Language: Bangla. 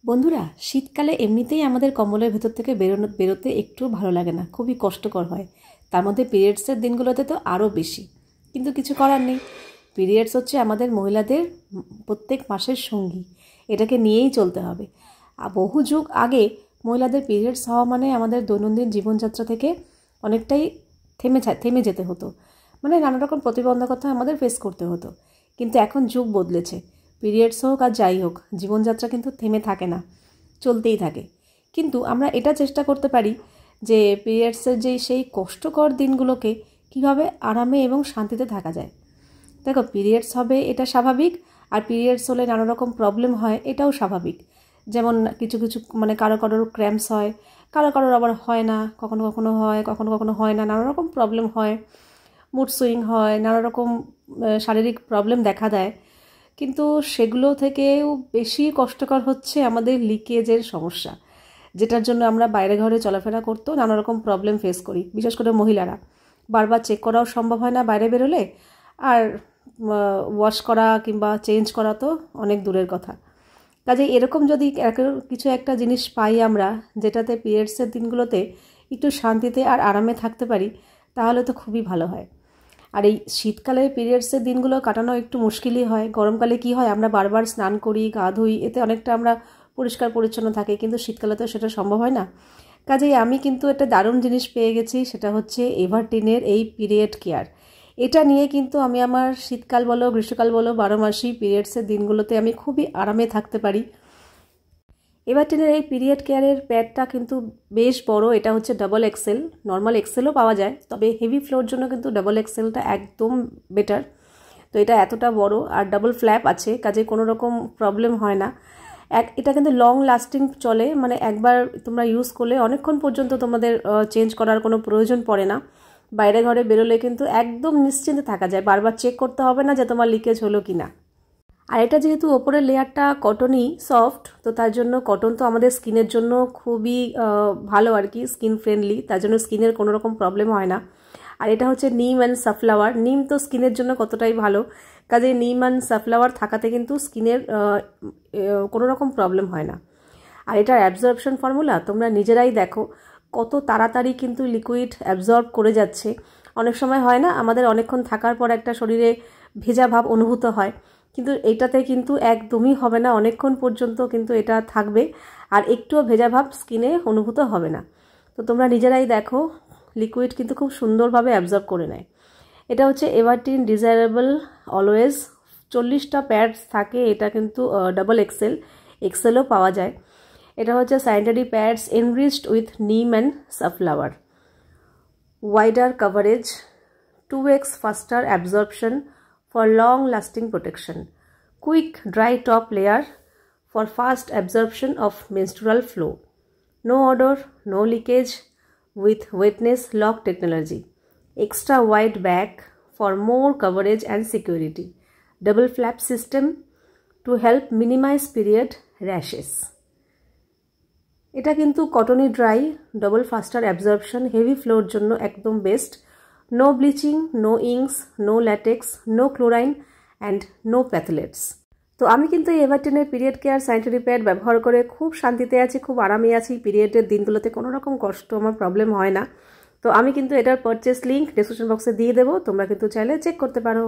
বন্ধুরা, শীতকালে এমনিতেই আমাদের কম্বলের ভেতর থেকে বেরোতে একটু ভালো লাগে না, খুবই কষ্টকর হয়। তার মধ্যে পিরিয়ডসের দিনগুলোতে তো আরও বেশি। কিন্তু কিছু করার নেই, পিরিয়ডস হচ্ছে আমাদের মহিলাদের প্রত্যেক মাসের সঙ্গী, এটাকে নিয়েই চলতে হবে। বহু যুগ আগে মহিলাদের পিরিয়ডস হওয়া মানে আমাদের দৈনন্দিন জীবনযাত্রা থেকে অনেকটাই থেমে যেতে হতো, মানে নানা রকম প্রতিবন্ধকতা আমাদের ফেস করতে হতো। কিন্তু এখন যুগ বদলেছে, পিরিয়ডস হোক আর যাই হোক, জীবনযাত্রা কিন্তু থেমে থাকে না, চলতেই থাকে। কিন্তু আমরা এটা চেষ্টা করতে পারি যে পিরিয়ডসের সেই কষ্টকর দিনগুলোকে কীভাবে আরামে এবং শান্তিতে থাকা যায়। দেখো, পিরিয়ডস হবে এটা স্বাভাবিক, আর পিরিয়ডস হলে নানা রকম প্রবলেম হয় এটাও স্বাভাবিক। যেমন কিছু কিছু মানে কারো কারোর ক্র্যাম্পস হয়, কারো কারোর আবার হয় না, কখনো কখনো হয়, কখনো কখনো হয় না, নানা রকম প্রবলেম হয়, মুড সুইং হয়, নানা রকম শারীরিক প্রবলেম দেখা দেয়। কিন্তু সেগুলো থেকেও বেশি কষ্টকর হচ্ছে আমাদের লিকেজের সমস্যা, যেটার জন্য আমরা বাইরে ঘরে চলাফেরা করতেও নানা রকম প্রবলেম ফেস করি। বিশেষ করে মহিলারা বারবার চেক করাও সম্ভব হয় না বাইরে বেরোলে, আর ওয়াশ করা কিংবা চেঞ্জ করা তো অনেক দূরের কথা। কাজে এরকম যদি কিছু একটা জিনিস পাই আমরা, যেটাতে পিরিয়ডসের দিনগুলোতে একটু শান্তিতে আর আরামে থাকতে পারি, তাহলে তো খুবই ভালো হয়। আর এই শীতকালে পিরিয়ডসের দিনগুলো কাটানো একটু মুশকিলই হয়। গরমকালে কি হয়, আমরা বারবার স্নান করি, গা ধুই, এতে অনেকটা আমরা পরিষ্কার পরিচ্ছন্ন থাকি, কিন্তু শীতকালে তো সেটা সম্ভব হয় না। কাজেই আমি কিন্তু একটা দারুণ জিনিস পেয়ে গেছি, সেটা হচ্ছে এভারটিনের এই পিরিয়ড কেয়ার। এটা নিয়ে কিন্তু আমি আমার শীতকাল বলো গ্রীষ্মকাল বলো 12 মাসই পিরিয়ডসের দিনগুলোতে আমি খুবই আরামে থাকতে পারি। এভারটিনের এই পিরিয়ড কেয়ারের প্যাডটা কিন্তু বেশ বড়, এটা হচ্ছে ডাবল এক্সেল। নর্মাল এক্সেলও পাওয়া যায়, তবে হেভি ফ্লোর জন্য কিন্তু ডাবল এক্সেলটা একদম বেটার। তো এটা এতটা বড় আর ডাবল ফ্ল্যাপ আছে, কাজে কোনো রকম প্রবলেম হয় না। এটা কিন্তু লং লাস্টিং চলে, মানে একবার তোমরা ইউজ করলে অনেকক্ষণ পর্যন্ত তোমাদের চেঞ্জ করার কোনো প্রয়োজন পড়ে না। বাইরে ঘরে বেরোলে কিন্তু একদম নিশ্চিন্তে থাকা যায়, বারবার চেক করতে হবে না যে তোমার লিকেজ হলো কি না। আর এটা যেহেতু ওপরের লেয়ারটা কটনই সফট, তো তার জন্য কটন তো আমাদের স্কিনের জন্য খুবই ভালো আর কি, স্কিন ফ্রেন্ডলি, তার জন্য স্কিনের কোনো রকম প্রবলেম হয় না। আর এটা হচ্ছে নিম অ্যান্ড সানফ্লাওয়ার। নিম তো স্কিনের জন্য কতটাই ভালো, কাজে নিম অ্যান্ড সানফ্লাওয়ার থাকাতে কিন্তু স্কিনের কোনো রকম প্রবলেম হয় না। আর এটার অ্যাবজর্পশন ফর্মুলা তোমরা নিজেরাই দেখো, কত তাড়াতাড়ি কিন্তু লিকুইড অ্যাবজর্ব করে যাচ্ছে। অনেক সময় হয় না, আমাদের অনেকক্ষণ থাকার পর একটা শরীরে ভেজা ভাব অনুভূত হয়, কিন্তু এটাতে কিন্তু একদমই হবে না, অনেকক্ষণ পর্যন্ত কিন্তু এটা থাকবে, আর একটুও ভেজা ভাব স্কিনে অনুভূত হবে না। তো তোমরা নিজেরাই দেখো, লিকুইড কিন্তু খুব সুন্দরভাবে অ্যাবজর্ব করে নেয়। এটা হচ্ছে এভারটিন ডিজায়ারেবল অলওয়েজ। 40টা প্যাডস থাকে, এটা কিন্তু ডাবল এক্সেলও পাওয়া যায়। এটা হচ্ছে স্যানিটারি প্যাডস এনরিচড উইথ নিম and sunflower. Wider coverage, 2x faster absorption for long lasting protection, quick dry top layer for fast absorption of menstrual flow, no odor, no leakage with wetness lock technology, extra wide back for more coverage and security, double flap system to help minimize period rashes. এটা কিন্তু cottony dry, double faster absorption, heavy flow জন্য একদম best. No bleaching, no inks, no latex, no chlorine and no phthalates. তো আমি কিন্তু এই এভারটিনের পিরিয়ড কেয়ার স্যানিটারি প্যাড ব্যবহার করে খুব শান্তিতে আছি, খুব আরামে আছি। পিরিয়ডের দিনগুলোতে কোনো রকম কষ্ট আমার প্রবলেম হয় না। তো আমি কিন্তু এটার পারচেস লিঙ্ক ডেসক্রিপশন বক্সে দিয়ে দেবো, তোমরা কিন্তু চাইলে চেক করতে পারো।